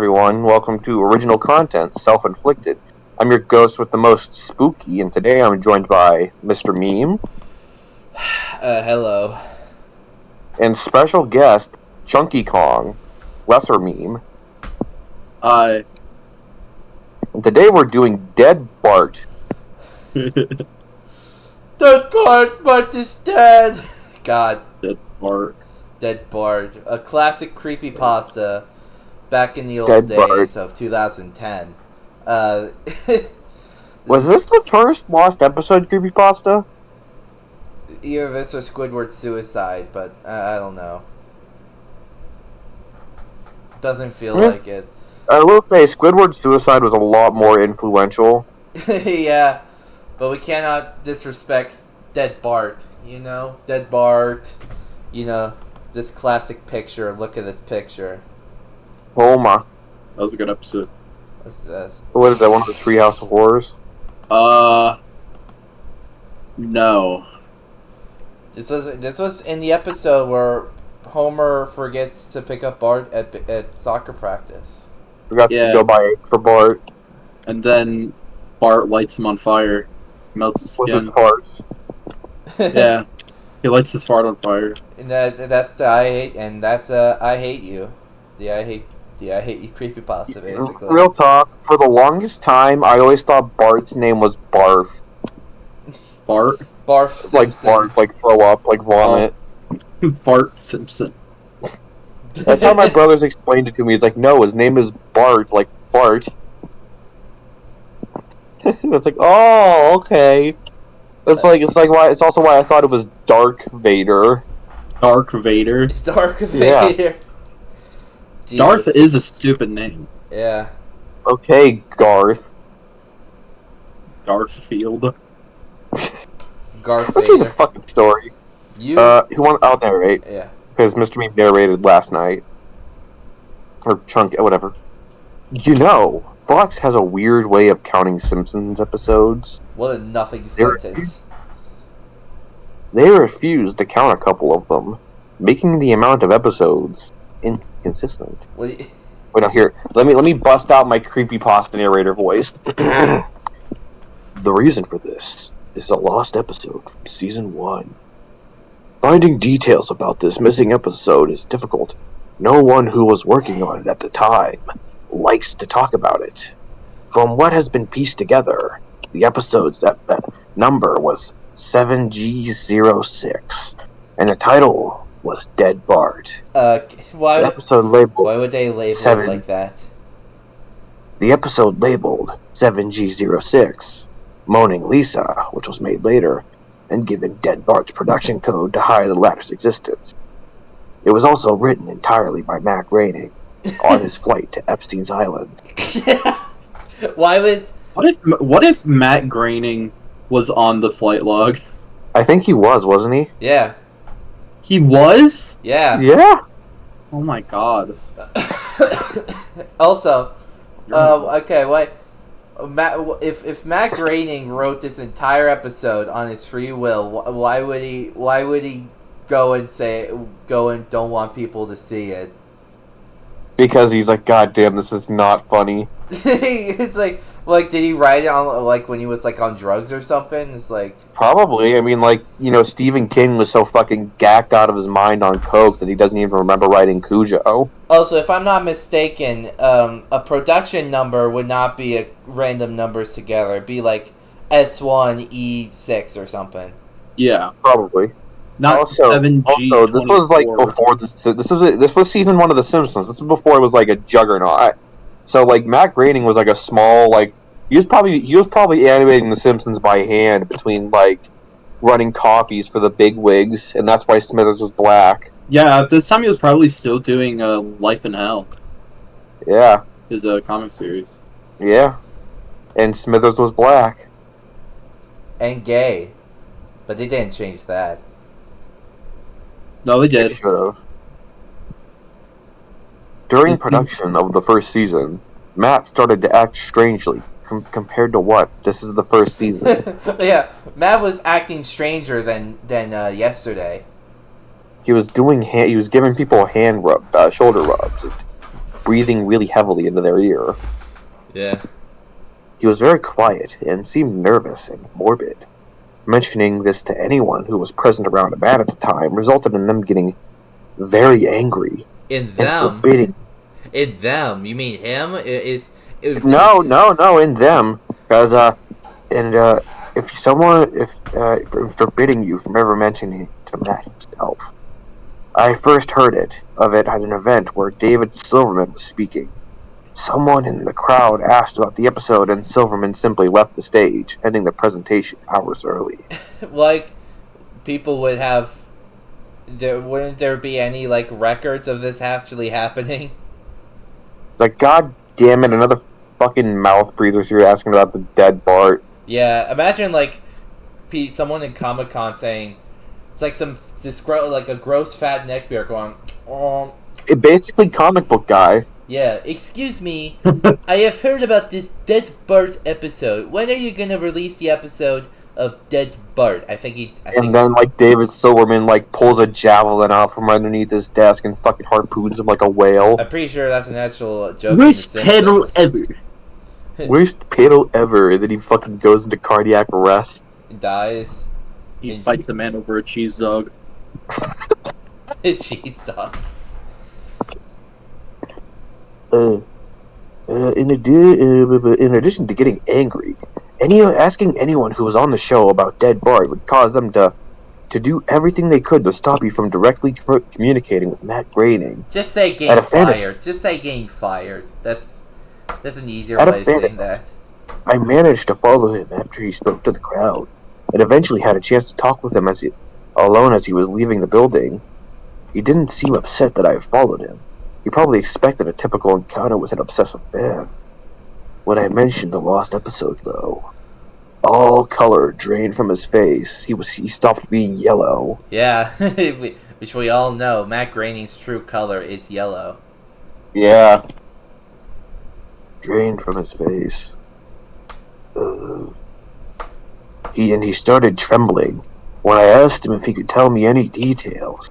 everyone. Welcome to Original Content, Self-Inflicted. I'm your ghost with the most spooky, and today I'm joined by Mr. Meme. Hello. And special guest, Chunky Kong, Lesser Meme. Hi. And today we're doing Dead Bart. Dead Bart is dead! God. Dead Bart. Dead Bart. A classic creepypasta back in the old Dead days Bart. of 2010. Was this the first Lost episode creepypasta? Either this or Squidward's suicide, but I don't know. Doesn't feel like it. I will say Squidward's suicide was a lot more influential. Yeah, but we cannot disrespect Dead Bart, you know? Dead Bart, you know, this classic picture. Look at this picture. Homa. That was a good episode. What's this? What is that, one of the Treehouse of Horrors? No. This was in the episode where Homer forgets to pick up Bart at soccer practice. Forgot Yeah. to go buy egg for Bart And then Bart lights him on fire. Melts his with his skin. farts. Yeah. He lights his fart on fire. And that's the I hate, and that's I hate you. The I hate you creepypasta basically. Real talk, for the longest time, I always thought Bart's name was Barf. Bart? Barf Like Simpson. barf, like throw up, like vomit. Fart Simpson. That's how my brothers explained it to me. It's like, no, his name is Bart, like fart. It's like, oh, okay. It's also why I thought it was Dark Vader. Dark Vader. It's Dark Yeah. Vader. Darth Jesus. is a stupid name. Yeah. Okay, Garth. Darth Field. Garth Let's read the Vader. fucking story. You. I'll narrate, Yeah. because Mr. Meme narrated last night. Or Chunk, whatever. You know, Fox has a weird way of counting Simpsons episodes. What a nothing There- sentence. They refuse to count a couple of them, making the amount of episodes inconsistent. What do you- Wait, no, here. Let me bust out my creepypasta narrator voice. The reason for this is a lost episode from season 1. Finding details about this missing episode is difficult. No one who was working on it at the time likes to talk about it. From what has been pieced together, the episode's that number was 7G06, and the title was Dead Bart. The why episode labeled would they label Seven. it like that? The episode labeled 7G06, Moaning Lisa, which was made later, and given Dead Bart's production code to hide the latter's existence. It was also written entirely by Matt Groening on his flight to Epstein's Island. Why was What if Matt Groening was on the flight log? I think he was, wasn't he? yeah He was? yeah. Yeah. Oh my god. Also, okay, what? If Matt Groening wrote this entire episode on his free will, why would he go and don't want people to see it? Because he's like, God damn, this is not funny. It's like did he write it on when he was on drugs or something? It's like Probably. I mean, Stephen King was so fucking gacked out of his mind on coke that he doesn't even remember writing Cujo. Also, if I'm not mistaken, a production number would not be a random numbers together. It'd be like S1E6 or something. Yeah. Probably. Not Also, 7G. this was before this was season 1 of The Simpsons. This was before it was a juggernaut. So Matt Groening was a small he was probably animating The Simpsons by hand between running copies for the big wigs, and that's why Smithers was black. Yeah, at this time he was probably still doing Life in Hell, Yeah, his comic series. yeah, and Smithers was black. And gay. But they didn't change that. No, they They did. should have. During This- production of the first season, Matt started to act strangely. Compared to what? This is the first season. Yeah, Matt was acting stranger than yesterday. He was doing he was giving people hand shoulder rubs. breathing really heavily into their ear. Yeah. He was very quiet and seemed nervous and morbid. Mentioning this to anyone who was present around Matt at the time resulted in them getting very angry In and them? forbidding. In them? You mean him? No, in them. Because, if forbidding you from ever mentioning it to Matt himself. I first heard of it at an event where David Silverman was speaking. Someone in the crowd asked about the episode, and Silverman simply left the stage, ending the presentation hours early. Like, people would have... wouldn't there be any, like, records of this actually happening? It's like, God damn it, another fucking mouth breather here asking about the dead Bart. Yeah, imagine, like, someone in Comic-Con saying... It's like a gross fat neckbeard going... It basically comic book guy. Yeah, excuse me, I have heard about this Dead Bart episode. When are you gonna release the episode of Dead Bart? And then, like, David Silverman, like, pulls a javelin out from underneath his desk and fucking harpoons him like a whale. I'm pretty sure that's an actual joke. Worst pedal ever. Worst pedal ever. And then he fucking goes into cardiac arrest. Dies. He fights a man over a cheese dog. Cheese dog. In addition to getting angry, asking anyone who was on the show about Dead Bart would cause them to do everything they could to stop you from directly communicating with Matt Groening. Just say getting fired. Just say getting fired. That's an easier way of saying that. I managed to follow him after he spoke to the crowd, and eventually had a chance to talk with him alone as he was leaving the building. He didn't seem upset that I followed him. He probably expected a typical encounter with an obsessive fan. When I mentioned the lost episode, though, all color drained from his face. He stopped being yellow. Yeah, which we all know, Matt Groening's true color is yellow. Yeah. Drained from his face. He started trembling. When I asked him if he could tell me any details,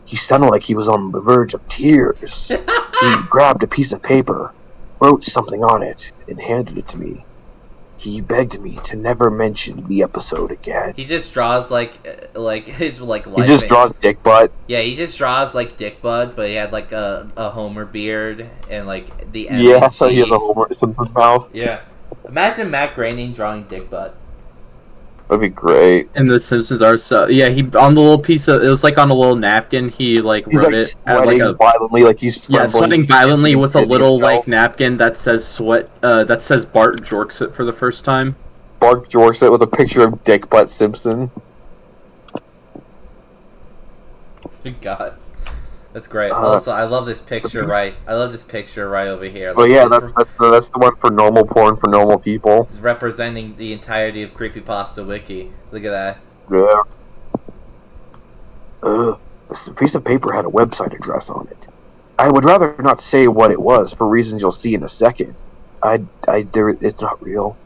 he sounded like he was on the verge of tears. He grabbed a piece of paper, wrote something on it, and handed it to me. He begged me to never mention the episode again. He just draws like his life. He just draws dick butt. Yeah, he just draws like Dick Bud, but he had like a Homer beard and like the M. Yeah, so he has a Homer Simpson's mouth. Yeah, imagine Matt Groening drawing Dick Bud. That'd be great. And the Simpsons art stuff. Yeah, he on the little piece of it was like on a little napkin. He like He's wrote like it at like a violently, like he's trembling. yeah, sweating violently with a little himself. like napkin that says sweat. That says Bart Jorks it for the first time. Bart Jorks it with a picture of Dick Butt Simpson. Good God, that's great. Also, I love this picture right. I love this picture right over here. Oh yeah, that's the one for normal porn for normal people. It's representing the entirety of Creepypasta Wiki. Look at that. Yeah. This piece of paper had a website address on it. I would rather not say what it was for reasons you'll see in a second. It's not real.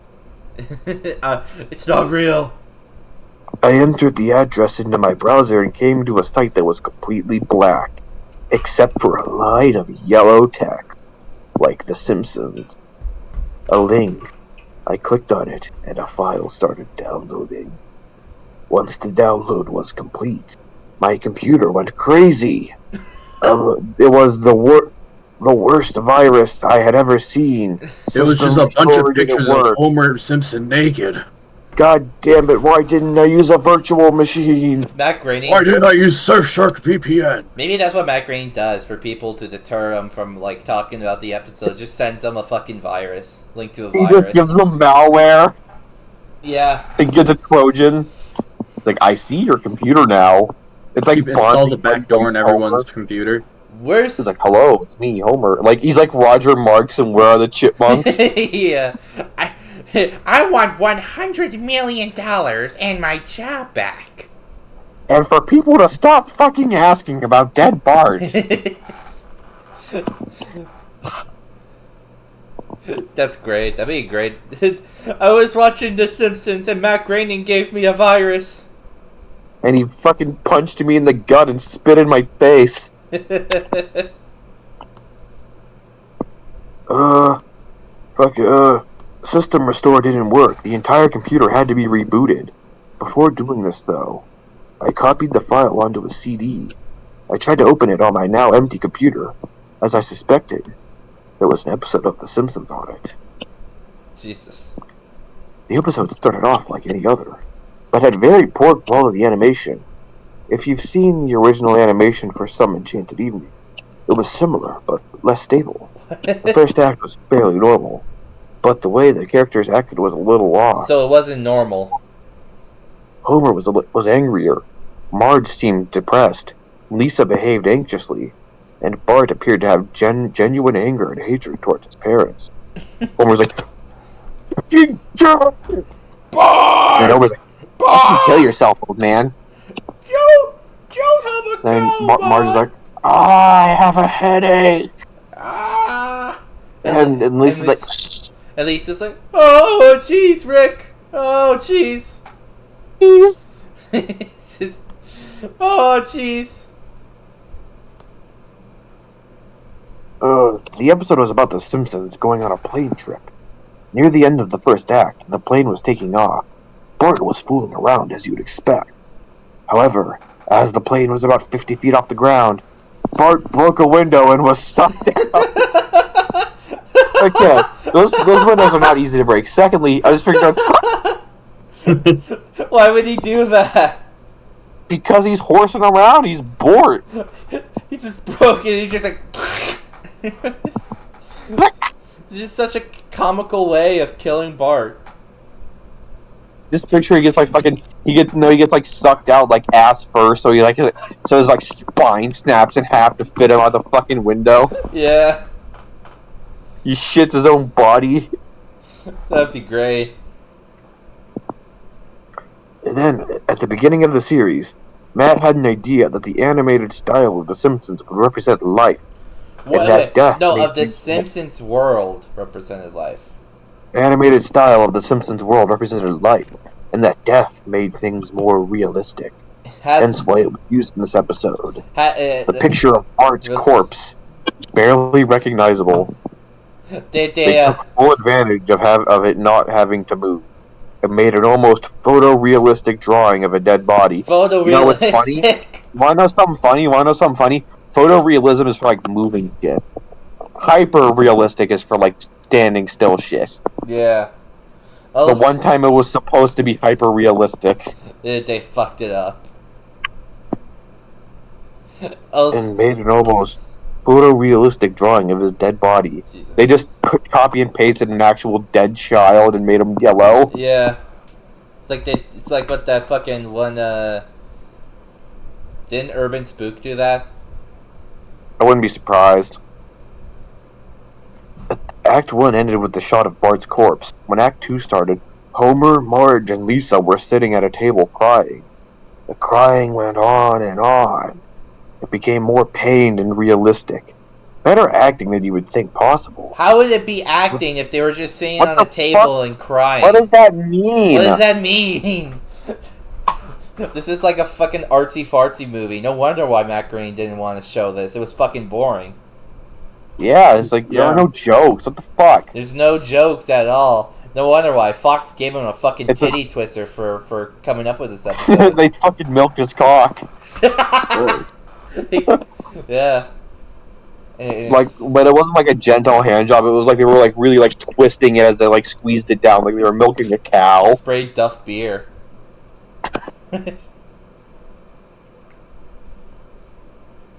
It's not real. I entered the address into my browser and came to a site that was completely black, except for a line of yellow text, like The Simpsons. A link. I clicked on it, and a file started downloading. Once the download was complete, my computer went crazy. It was the worst virus I had ever seen. It was just a bunch of pictures of Homer Simpson naked. God damn it, why didn't I use a virtual machine? Matt Groening. Why didn't I use Surfshark VPN? Maybe that's what Matt Groening does for people to deter them from like talking about the episode. Just sends them a fucking virus, linked to a He virus. just gives them malware. Yeah. He gets a Trojan. It's like, I see your computer now. It's like He installs a backdoor in everyone's computer. Worse. He's like, hello, it's me, Homer. Like, he's like Roger Marks and Where Are the Chipmunks? Yeah. I want $100 million and my job back. And for people to stop fucking asking about dead Bart. That's great. That'd be great. I was watching The Simpsons and Matt Groening gave me a virus. And he fucking punched me in the gut and spit in my face. fuck, system restore didn't work. The entire computer had to be rebooted. Before doing this, though, I copied the file onto a CD. I tried to open it on my now empty computer. As I suspected, there was an episode of The Simpsons on it. Jesus. The episode started off like any other, but had very poor quality animation. If you've seen the original animation for Some Enchanted Evening, it was similar, but less stable. The first act was fairly normal, but the way the characters acted was a little off. So it wasn't normal. Homer was angrier, Marge seemed depressed, Lisa behaved anxiously, and Bart appeared to have genuine anger and hatred towards his parents. Homer's like, Bart! and Homer's like, fucking kill yourself, old man. Don't have a Then go, Marge is like, I have a headache. Ah! And Lisa's like, And Lisa's like, oh, jeez, Rick. Oh, jeez. please. Oh, jeez. The episode was about the Simpsons going on a plane trip. Near the end of the first act, the plane was taking off. Bart was fooling around, as you'd expect. However, as the plane was about 50 feet off the ground, Bart broke a window and was sucked down. Okay, those windows are not easy to break. Secondly, I just figured out Why would he do that? because he's horsing around, he's bored. He just broke it. He's just like. It's just such a comical way of killing Bart. This picture, he gets like sucked out like ass first, so so his like spine snaps in half to fit him out the fucking window. Yeah, He shits his own body. that'd be great. And then, at the beginning of the series, Matt had an idea that the animated style of The Simpsons would represent life. Wait, death no, made of the things- Simpsons world represented life. Animated style of The Simpsons world represented life, and that death made things more realistic. Hence why it was used in this episode. The picture of Bart's corpse is barely recognizable. They took full advantage of it not having to move. It made an almost photorealistic drawing of a dead body. photorealistic. You know what's funny? You wanna know something funny? Photorealism is for like moving shit. Hyper realistic is for like standing still shit. Yeah. The one time it was supposed to be hyper realistic They fucked it up. and made an almost photorealistic drawing of his dead body. Jesus. They just copy and pasted an actual dead child and made him yellow. Yeah. It's like what that fucking one. Didn't Urban Spook do that? I wouldn't be surprised. Act 1 ended with the shot of Bart's corpse. When Act 2 started, Homer, Marge, and Lisa were sitting at a table crying. The crying went on and on. It became more pained and realistic. Better acting than you would think possible. How would it be acting if they were just sitting What on a the table fuck? and crying? What does that mean? What does that mean? This is like a fucking artsy fartsy movie. No wonder why Matt Groening didn't want to show this. It was fucking boring. Yeah, it's like, there are no jokes. What the fuck? There's no jokes at all. No wonder why Fox gave him a fucking It's a- titty twister for coming up with this episode. They fucking milked his cock. Yeah. Like, but it wasn't like a gentle hand job. It was like they were like really like twisting it as they like squeezed it down, like they were milking a cow. Sprayed Duff beer.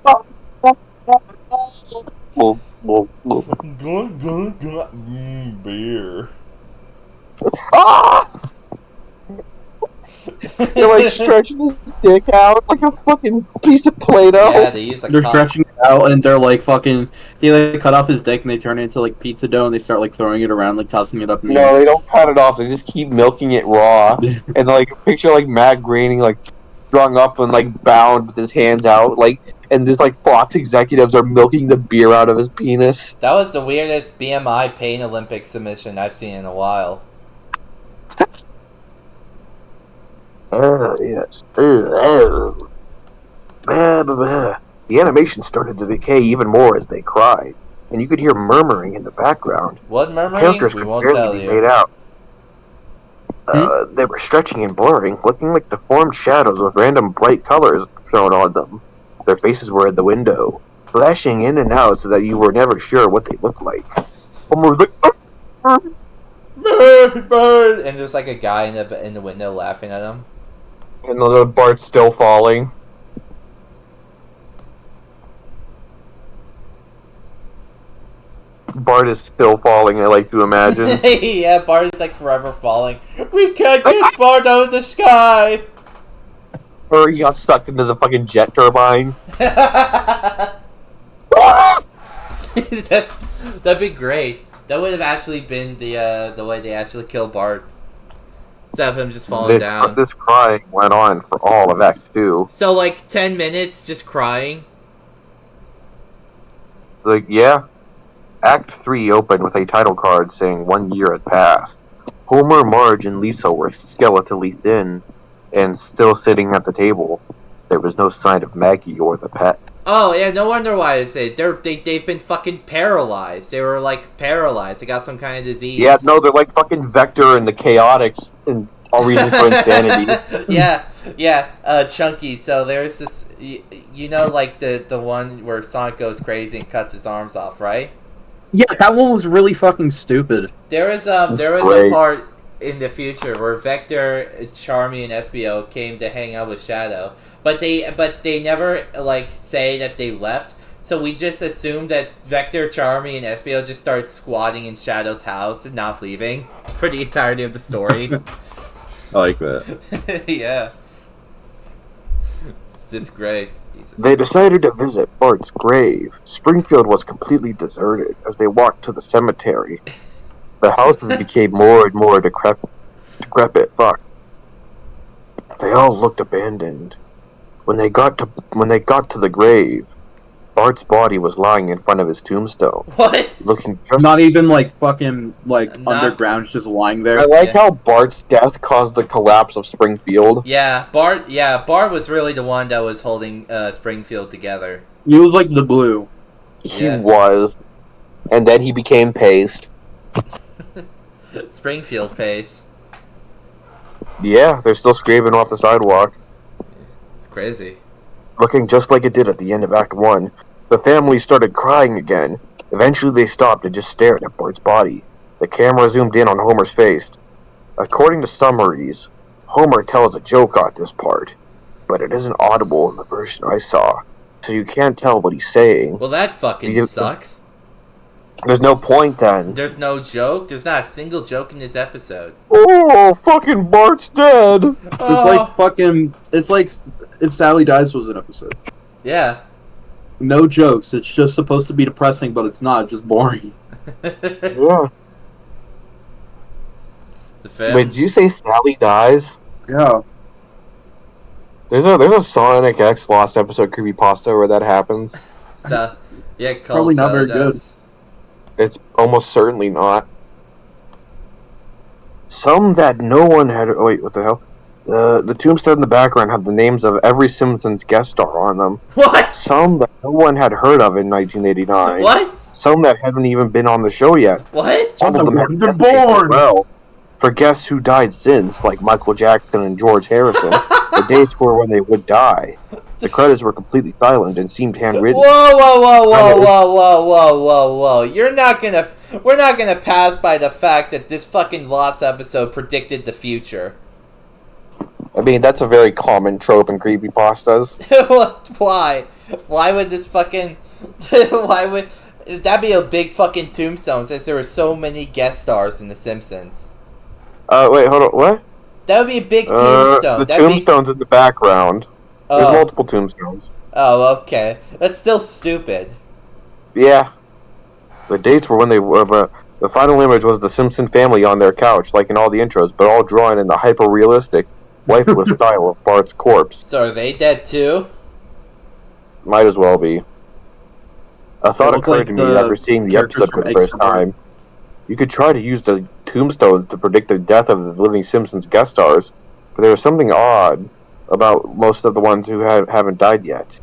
Well. Beer. Ah! They're like stretching his dick out like a fucking piece of Play-Doh. Yeah, they use like They're stretching it out and they're like fucking. They like cut off his dick and they turn it into like pizza dough and they start like throwing it around, like tossing it up in the No, air. they don't cut it off. They just keep milking it raw. And like picture like Matt Groening like strung up and like bound with his hands out, like, and just like Fox executives are milking the beer out of his penis. That was the weirdest BMI Pain Olympic submission I've seen in a while. Yes. The animation started to decay even more as they cried. and you could hear murmuring in the background. What murmuring? Characters We could won't barely tell be you. made out. They were stretching and blurring, looking like deformed shadows with random bright colors thrown on them. Their faces were at the window, flashing in and out so that you were never sure what they looked like. Homer was like, Bird, bird, and there's like a guy in the window laughing at him. and the Bart's still falling. Bart is still falling, I like to imagine. Yeah, Bart is like forever falling. We can't get Bart out of the sky. Or he got stuck into the fucking jet turbine. That'd be great. That would have actually been the way they actually kill Bart. Instead of him just falling down. This crying went on for all of Act 2. So like 10 minutes just crying. Like, yeah. Act 3 opened with a title card saying 1 year had passed. Homer, Marge, and Lisa were skeletally thin and still sitting at the table. There was no sign of Maggie or the pet. Oh yeah, no wonder why I say they've been fucking paralyzed. They were like paralyzed. They got some kind of disease. Yeah, no, they're like fucking Vector and the Chaotix and All Reasons for Insanity. yeah, Chunky. So there's this, you know, like the one where Sonic goes crazy and cuts his arms off, right? Yeah, that one was really fucking stupid. There was a great. part in the future where Vector, Charmy, and Espio came to hang out with Shadow, but they never like say that they left. So we just assumed that Vector, Charmy, and Espio just started squatting in Shadow's house and not leaving for the entirety of the story. I like that. Yeah, it's just great. Jesus. They decided to visit Bart's grave. Springfield was completely deserted as they walked to the cemetery. The houses became more and more decrepit. Fuck. They all looked abandoned. When they got to the grave, Bart's body was lying in front of his tombstone, What? looking just. Not even like fucking like Not- underground, just lying there. I like Yeah. how Bart's death caused the collapse of Springfield. Yeah, Bart. Yeah, Bart was really the one that was holding Springfield together. He was like the glue. He Yeah. was, and then he became paste. Springfield pace. Yeah, they're still scraping off the sidewalk. It's crazy. Looking just like it did at the end of Act 1. The family started crying again. Eventually they stopped and just stared at Bart's body. The camera zoomed in on Homer's face. According to summaries, Homer tells a joke at this part, but it isn't audible in the version I saw, so you can't tell what he's saying. Well, that fucking You- sucks. There's no point then. There's no joke. There's not a single joke in this episode. Oh, fucking Bart's dead! It's like fucking. It's like if Sally Dies was an episode. Yeah. No jokes. It's just supposed to be depressing, but it's not. It's just boring. Yeah. The film. Wait, did you say Sally dies? Yeah. There's a Sonic X Lost episode creepypasta where that happens. So, yeah, Probably not Sally very good. does. It's almost certainly not. Some that no one had. Oh, wait, what the hell? The tombstone in the background had the names of every Simpsons guest star on them. What? Some that no one had heard of in 1989. What? Some that haven't even been on the show yet. What? Some of them haven't had been death dates as born. well. For guests who died since, like Michael Jackson and George Harrison, the dates were when they would die. The credits were completely silent and seemed handwritten. Whoa. We're not gonna pass by the fact that this fucking Lost episode predicted the future. I mean, that's a very common trope in creepypastas. Why? Why would this fucking... Why would... That'd be a big fucking tombstone since there were so many guest stars in The Simpsons. Wait, hold on, what? That would be a big tombstone. The That'd tombstone's in the background. There's Oh. multiple tombstones. Oh, okay. That's still stupid. Yeah. The dates were when they were, the final image was the Simpson family on their couch, like in all the intros, but all drawn in the hyper-realistic, lifeless style of Bart's corpse. So are they dead too? Might as well be. A thought They look occurred like to me the after seeing the characters episode for from the first Eggs for Bart. time. You could try to use the tombstones to predict the death of the living Simpsons guest stars, but there was something odd about most of the ones who haven't died yet.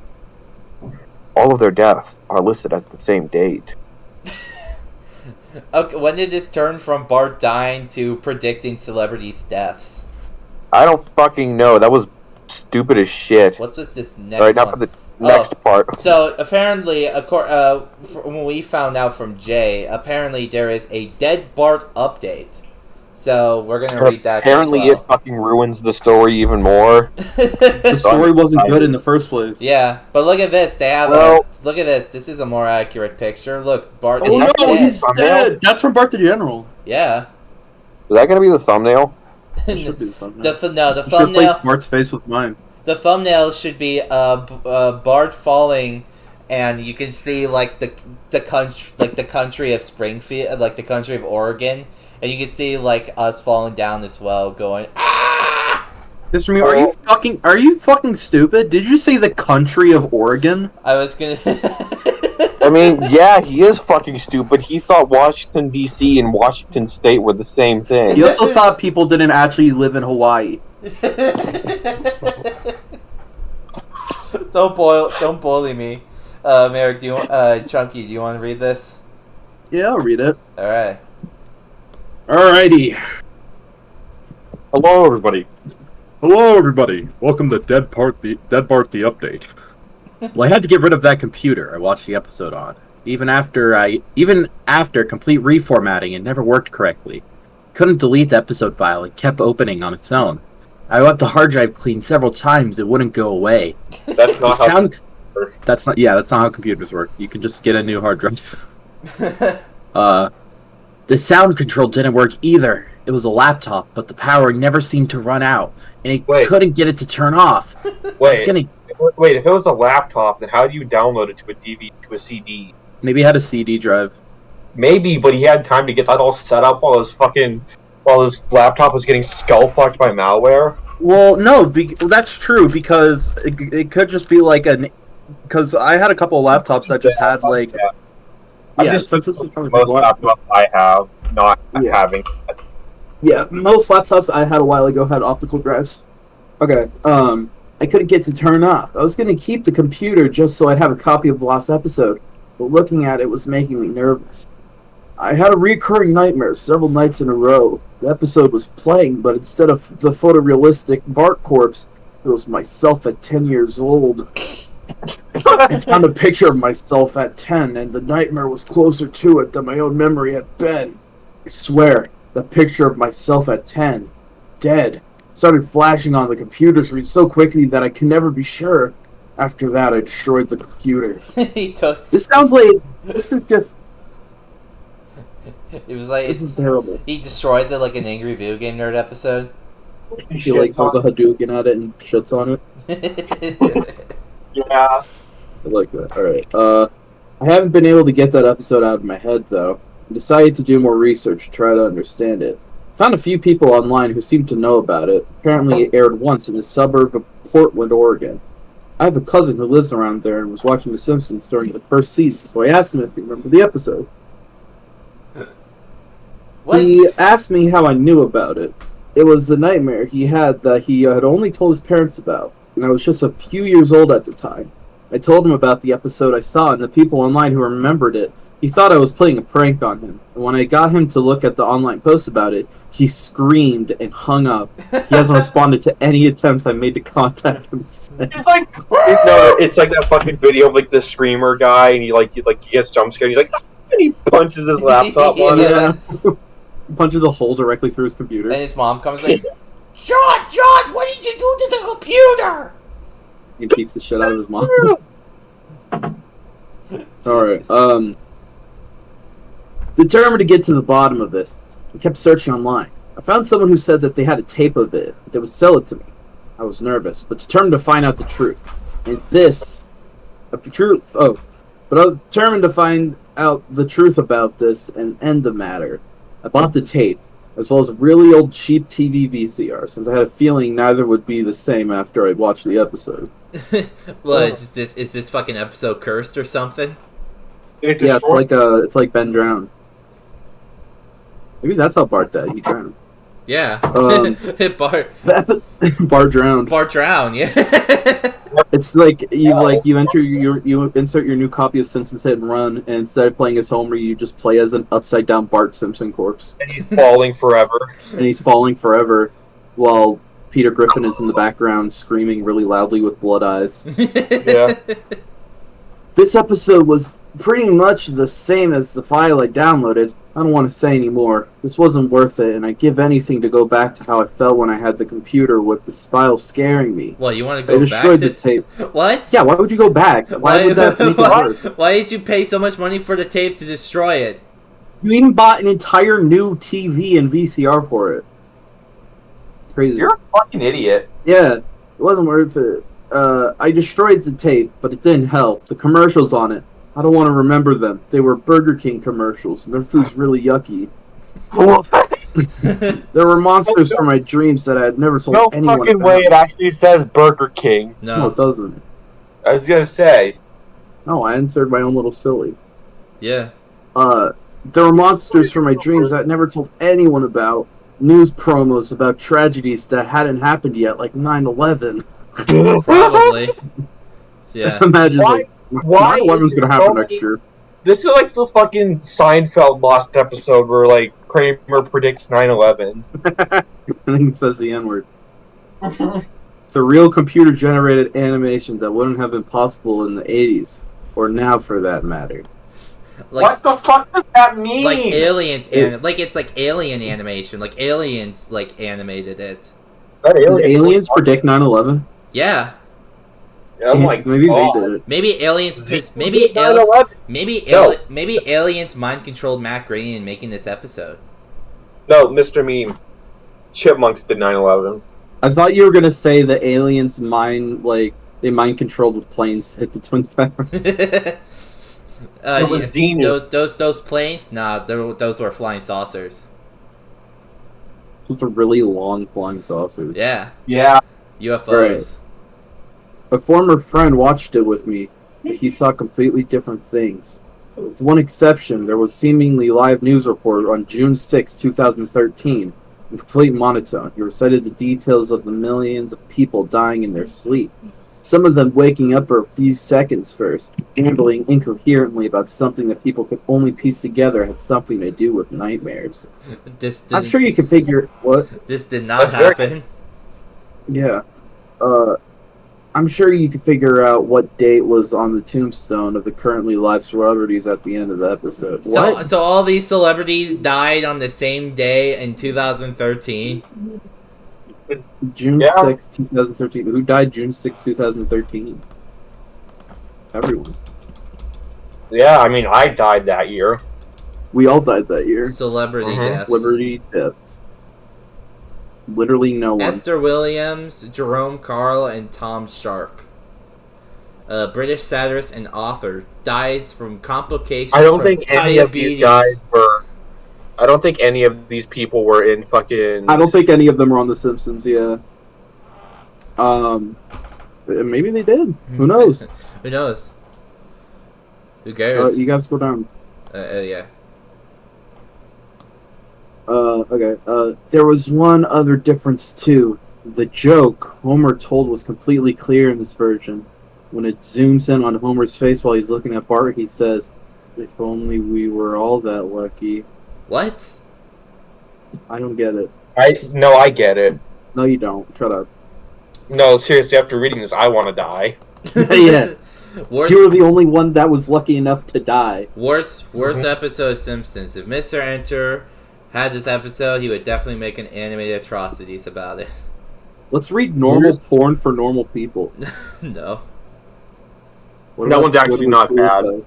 All of their deaths are listed as the same date. Okay, when did this turn from Bart dying to predicting celebrities' deaths? I don't fucking know. That was stupid as shit. What's with this next Alright, now one? for the next part. So apparently, when we found out from Jay, apparently there is a Dead Bart update. So we're gonna read that. Apparently, as well. it fucking ruins the story even more. The story wasn't good in the first place. Yeah, but look at this. They have look at this. This is a more accurate picture. Look, Bart Oh is no, dead. he's dead! That's from Bart the General. Yeah. Is that gonna be the thumbnail? It should be the thumbnail. No, the You should replace thumbnail. Bart's face with mine. The thumbnail should be Bart falling, and you can see like the country of Springfield, like the country of Oregon, and you can see like us falling down as well, going ah. Mr. Me, are you fucking stupid? Did you say the country of Oregon? I was gonna. I mean, yeah, he is fucking stupid. He thought Washington, D.C. and Washington State were the same thing. He also thought people didn't actually live in Hawaii. Don't bully me, Merrick. Chunky, do you want to read this? Yeah, I'll read it. All right. Alrighty. Hello, everybody. Hello, everybody. Welcome to Dead Bart the update. Well, I had to get rid of that computer I watched the episode on. Even after complete reformatting, it never worked correctly. Couldn't delete the episode file; it kept opening on its own. I got the hard drive cleaned several times; it wouldn't go away. That's not how. That's not how computers work. You can just get a new hard drive. The sound control didn't work either. It was a laptop, but the power never seemed to run out, and it couldn't get it to turn off. Wait, if it was a laptop, then how do you download it to a CD? Maybe it had a CD drive. Maybe, but he had time to get that all set up while his laptop was getting skull fucked by malware. Well, no, that's true because it could just be like because I had a couple of laptops that just had like. Yeah, most laptops I have not having. Yeah, most laptops I had a while ago had optical drives. Okay, I couldn't get to turn off. I was going to keep the computer just so I'd have a copy of the last episode, but looking at it was making me nervous. I had a recurring nightmare several nights in a row. The episode was playing, but instead of the photorealistic Bart corpse, it was myself at 10 years old. I found a picture of myself at 10, and the nightmare was closer to it than my own memory had been. I swear, the picture of myself at 10, dead, started flashing on the computer screen so quickly that I could never be sure. After that, I destroyed the computer. This sounds like... This is just... It was like... This is terrible. He destroys it like an Angry Video Game Nerd episode. He like throws a Hadouken at it and shits on it. Yeah. I like that. Alright. I haven't been able to get that episode out of my head, though. I decided to do more research to try to understand it. I found a few people online who seemed to know about it. Apparently it aired once in the suburb of Portland, Oregon. I have a cousin who lives around there and was watching The Simpsons during the first season, so I asked him if he remembered the episode. What? He asked me how I knew about it. It was a nightmare he had that he had only told his parents about, and I was just a few years old at the time. I told him about the episode I saw and the people online who remembered it. He thought I was playing a prank on him, and when I got him to look at the online post about it, he screamed and hung up. He hasn't responded to any attempts I made to contact him since. It's like that fucking video of like the screamer guy, and he gets jump scared. He's like, and he punches his laptop on it. Yeah. Punches a hole directly through his computer. And his mom comes like, John, what did you do to the computer? He beats the shit out of his mom. Alright, determined to get to the bottom of this, I kept searching online. I found someone who said that they had a tape of it. They would sell it to me. I was nervous, but determined to find out the truth. And but I was determined to find out the truth about this and end the matter. I bought the tape, as well as a really old cheap TV VCR, since I had a feeling neither would be the same after I'd watched the episode. What is this fucking episode cursed or something? Yeah, it's like Ben drowned. Maybe that's how Bart died. He drowned. Yeah. Bart Bart drowned. Bart drowned, yeah. It's like you enter you insert your new copy of Simpsons Hit and Run, and instead of playing as Homer, you just play as an upside down Bart Simpson corpse, And he's falling forever. and he's falling forever, while Peter Griffin is in the background screaming really loudly with blood eyes. Yeah. This episode was pretty much the same as the file I downloaded. I don't want to say anymore. This wasn't worth it, and I'd give anything to go back to how I felt when I had the computer with this file scaring me. Well, you want to I go back destroyed to the tape. what? Yeah, why would you go back? Why would that make it worse? Why did you pay so much money for the tape to destroy it? You even bought an entire new TV and VCR for it. Crazy. You're a fucking idiot. Yeah, it wasn't worth it. I destroyed the tape, but it didn't help. The commercials on it, I don't want to remember them. They were Burger King commercials, and their food's really yucky. There were monsters from my dreams that I had never told No anyone fucking about. way it actually says Burger King. No, No. it doesn't. I was gonna say. No, I answered my own little silly. Yeah. There were monsters from my dreams that I never told anyone about. News promos about tragedies that hadn't happened yet, like 9/11. Probably. Yeah. Imagine, Why- like, why 9/11's is gonna it happen so next many- year. This is like the fucking Seinfeld Lost episode where like Kramer predicts 9/11. I think it says the N-word. It's a real computer-generated animation that wouldn't have been possible in the 80s, or now for that matter. Like What the fuck does that mean? like aliens like it's like alien animation. Like aliens like animated it. That Did alien- aliens predict 9/11? Yeah. Yeah, I'm like, maybe God. they did it. Maybe aliens Did maybe 9/11? No. maybe aliens mind controlled Matt Groening in making this episode. No, Mr. Meme. Chipmunks did 9/11. I thought you were gonna say the aliens they mind controlled the planes hit the Twin Towers. It was Xenu. those planes? Nah, those were flying saucers. Those are really long flying saucers. Yeah, Yeah. UFOs. A former friend watched it with me, but he saw completely different things. With one exception, there was seemingly live news report on June 6, 2013, in complete monotone. He recited the details of the millions of people dying in their sleep. Some of them waking up for a few seconds first, gambling incoherently about something that people could only piece together had something to do with nightmares. I'm sure you can figure what. This did not That's very- happen. Yeah. I'm sure you can figure out what date was on the tombstone of the currently live celebrities at the end of the episode. What? So all these celebrities died on the same day in 2013. June Yeah. 6th, 2013. Who died June 6th, 2013? Everyone. Yeah, I mean, I died that year. We all died that year. Celebrity Mhm. deaths. Liberty deaths. Literally no one. Esther Williams, Jerome Carl, and Tom Sharp. A British satirist and author dies from complications. I don't from think any of these guys were. I don't think any of these people were in fucking. I don't think any of them are on The Simpsons, yeah. Maybe they did. Who knows? Who knows? Who cares? You guys go down. Yeah. Okay. There was one other difference too. The joke Homer told was completely clear in this version. When it zooms in on Homer's face while he's looking at Bart, he says, "If only we were all that lucky." What? I don't get it. I get it. No, you don't. Shut up. No, seriously, after reading this, I want to die. Yeah. Worst, You were the only one that was lucky enough to die. worst episode of Simpsons. If Mr. Enter had this episode, he would definitely make an animated atrocities about it. Let's read normal porn for normal people. No. What That about one's actually Woodward not bad. Suicide?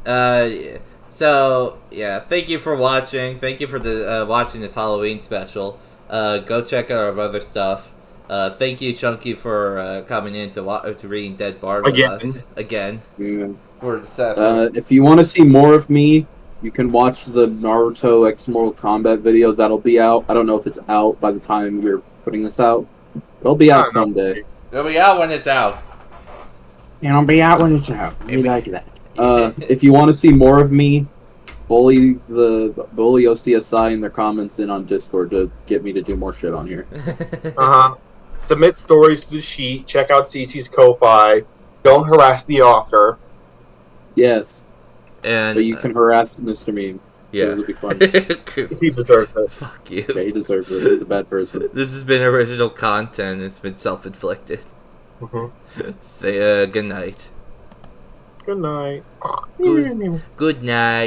Yeah. So yeah, thank you for watching. Thank you for watching this Halloween special. Go check out our other stuff. Thank you, Chunky, for coming in to reading Dead Bard with Again. us again. Yeah. For Seth. If you want to see more of me, you can watch the Naruto X Mortal Kombat videos. That'll be out. I don't know if it's out by the time we're putting this out. It'll be out someday. It'll be out when it's out. It'll be out when it's out. We like that. If you want to see more of me, bully OCSI in their comments in on Discord to get me to do more shit on here. Uh huh. submit stories to the sheet. Check out CC's Ko-Fi. Don't harass the author. Yes, And but you can harass Mr. Meme. yeah, It'll be fun. He deserves it. Fuck you. Yeah, he deserves it. He's a bad person. This has been original content. It's been self-inflicted. Say good night. Good night. Good night.